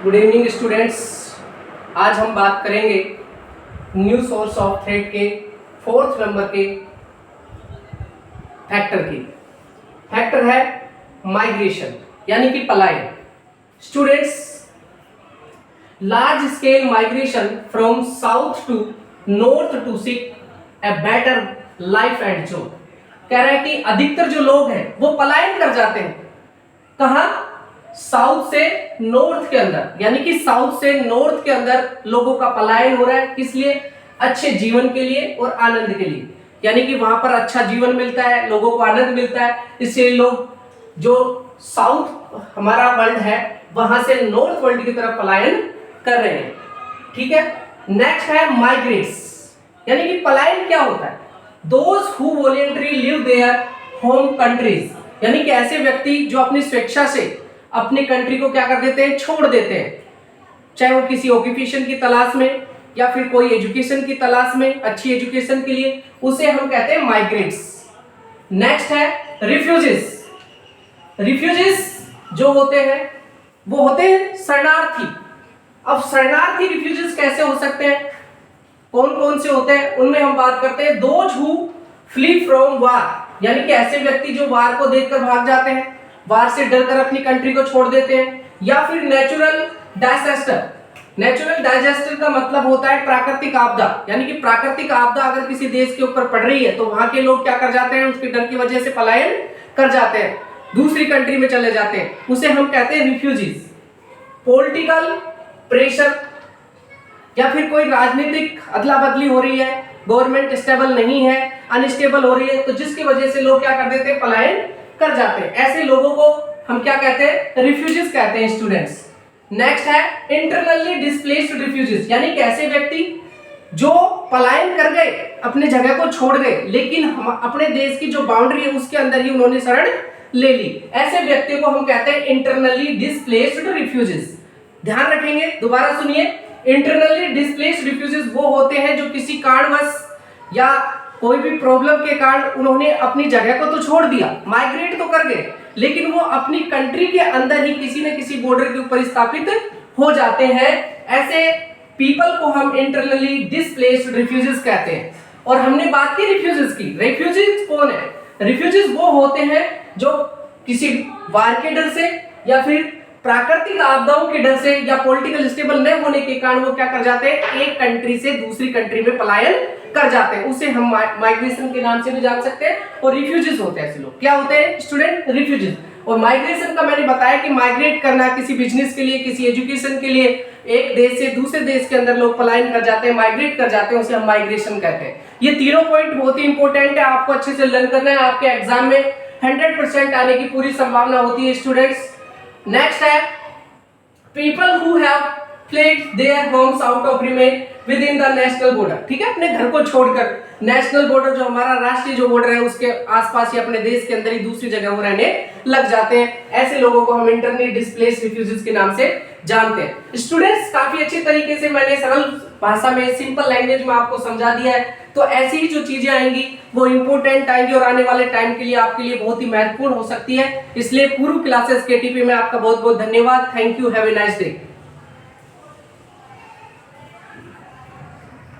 Good evening students. आज हम बात करेंगे न्यू सोर्स ऑफ थ्रेट के 4th नंबर के फैक्टर की। फैक्टर है माइग्रेशन यानी कि पलायन। Students, large scale migration from south to north to seek a better life and job. कह रहा है कि अधिकतर जो लोग हैं वो पलायन कर जाते हैं। कहां? साउथ से नॉर्थ के अंदर, यानी कि साउथ से नॉर्थ के अंदर लोगों का पलायन हो रहा है। किस लिए? अच्छे जीवन के लिए और आनंद के लिए, यानी कि वहां पर अच्छा जीवन मिलता है, लोगों को आनंद मिलता है, इसलिए लोग जो साउथ हमारा वर्ल्ड है वहां से नॉर्थ वर्ल्ड की तरफ पलायन कर रहे हैं। ठीक है। नेक्स्ट है माइग्रेट्स, यानी कि पलायन क्या होता है? Those who voluntary live their home countries, यानी कि ऐसे व्यक्ति जो अपनी स्वेच्छा से अपनी कंट्री को क्या कर देते हैं? छोड़ देते हैं, चाहे वो किसी ऑक्यूपेशन की तलाश में या फिर कोई एजुकेशन की तलाश में, अच्छी एजुकेशन के लिए, उसे हम कहते हैं माइग्रेट्स। नेक्स्ट है रिफ्यूजीज। रिफ्यूजीज जो होते हैं वो होते हैं शरणार्थी। अब शरणार्थी रिफ्यूजीज कैसे हो सकते हैं, कौन कौन से होते हैं, उनमें हम बात करते हैं दोज हु फ्ली फ्रॉम वार, यानी कि ऐसे व्यक्ति जो वार को देखकर भाग जाते हैं, वार से डरकर अपनी कंट्री को छोड़ देते हैं, या फिर नेचुरल डिजास्टर। नेचुरल डिजास्टर का मतलब होता है प्राकृतिक आपदा, यानी कि प्राकृतिक आपदा अगर किसी देश के ऊपर पड़ रही है तो वहां के लोग क्या कर जाते हैं? उसके डर की वजह से पलायन कर जाते हैं, दूसरी कंट्री में चले जाते हैं, उसे हम कहते हैं रिफ्यूजीज। पॉलिटिकल प्रेशर, या फिर कोई राजनीतिक अदला बदली हो रही है, गवर्नमेंट स्टेबल नहीं है, अनस्टेबल हो रही है, तो जिसकी वजह से लोग क्या कर देते हैं? पलायन कर जाते हैं। ऐसे लोगों को हम क्या कहते हैं? रिफ्यूजीज कहते हैं स्टूडेंट्स। नेक्स्ट है इंटरनली डिस्प्लेस्ड रिफ्यूजीज, यानी कि ऐसे व्यक्ति जो पलायन कर गए, अपने जगह को छोड़ गए, लेकिन हम अपने देश की जो बाउंड्री है उसके अंदर ही उन्होंने शरण ले ली। ऐसे व्यक्ति को हम कहते हैं इंटरनली डिस्प्लेस्ड रिफ्यूजीज। ध्यान रखेंगे, दोबारा सुनिए। इंटरनली डिस्प्लेस्ड रिफ्यूजीज वो होते हैं जो किसी कारणवश या कोई भी प्रॉब्लम के कारण उन्होंने अपनी जगह को तो छोड़ दिया, माइग्रेट तो कर गए, लेकिन वो अपनी कंट्री के अंदर ही किसी न किसी बॉर्डर के ऊपर स्थापित हो जाते हैं। ऐसे पीपल को हम इंटरनली डिस्प्लेस्ड रिफ्यूजीज कहते हैं। और हमने बात की रिफ्यूजीज की। रिफ्यूजीज कौन है? रिफ्यूजीज वो होते हैं जो किसी वार के डर से या फिर प्राकृतिक आपदाओं के डर से या पॉलिटिकल स्टेबल न होने के कारण वो क्या कर जाते हैं? एक कंट्री से दूसरी कंट्री में पलायन कर जाते हैं, उसे हम माइग्रेशन के नाम से भी जान सकते हैं। और रिफ्यूजीज होते हैं ऐसे लोग। क्या होते हैं स्टूडेंट? रिफ्यूजीज। और माइग्रेशन का मैंने बताया कि माइग्रेट करना, किसी बिजनेस के लिए, किसी एजुकेशन के लिए एक देश से दूसरे देश के अंदर लोग पलायन कर जाते हैं, माइग्रेट कर जाते हैं, उसे हम माइग्रेशन कहते हैं। ये तीनों पॉइंट बहुत ही इंपॉर्टेंट है, आपको अच्छे से लर्न करना है। आपके एग्जाम में 100% आने की पूरी संभावना होती है स्टूडेंट्स। नेक्स्ट है people who have fled their homes out of remain with in the national border. ठीक है, अपने घर को छोड़कर नेशनल बॉर्डर जो हमारा राष्ट्रीय जो बॉर्डर है उसके आसपास ही अपने देश के अंदर ही दूसरी जगह वो रहने लग जाते हैं। ऐसे लोगों को हम इंटरनली डिस्प्लेस्ड रिफ्यूजीज के नाम से जानते हैं। स्टूडेंट्स, काफी अच्छी तरीके से मैंने सरल भाषा में, सिंपल लैंग्वेज में आपको समझा दिया है। तो ऐसी ही जो चीजें आएंगी वो इंपॉर्टेंट आएंगी और आने वाले टाइम के लिए आपके लिए बहुत ही महत्वपूर्ण हो सकती है। इसलिए पूर्व क्लासेस केटीपी में आपका बहुत बहुत धन्यवाद। Thank you, have a nice day.